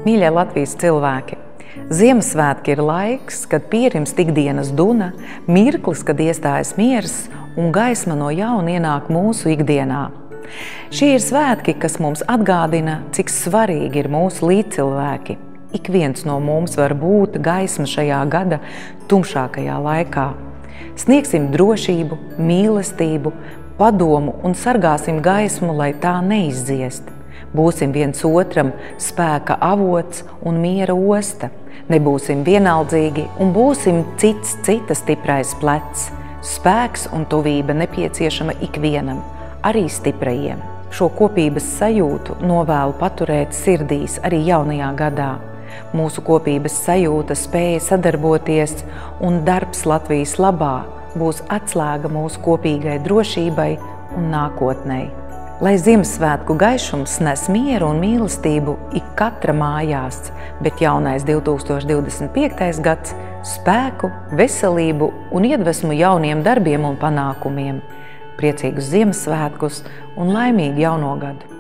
Mīļie Latvijas cilvēki! Ziemassvētki ir laiks, kad pierimst ikdienas duna, mirklis, kad iestājas miers un gaisma no jauna ienāk mūsu ikdienā. Šie ir svētki, kas mums atgādina, cik svarīgi ir mūsu līdzcilvēki. Ik viens no mums var būt gaisma šajā gada tumšākajā laikā. Sniegsim drošību, mīlestību, padomu un sargāsim gaismu, lai tā neizdziest. Būsim viens otram spēka avots un miera osta. Nebūsim vienaldzīgi un būsim cits cita stiprais plecs. Spēks un tuvība nepieciešama ikvienam, arī stiprajiem. Šo kopības sajūtu novēlu paturēt sirdīs arī jaunajā gadā. Mūsu kopības sajūta, spēja sadarboties un darbs Latvijas labā būs atslēga mūsu kopīgai drošībai un nākotnei. Lai Ziemassvētku gaišums nes mieru un mīlestību ik katra mājās, bet jaunais 2025. gads spēku, veselību un iedvesmu jauniem darbiem un panākumiem. Priecīgus Ziemassvētkus un laimīgu jauno gadu!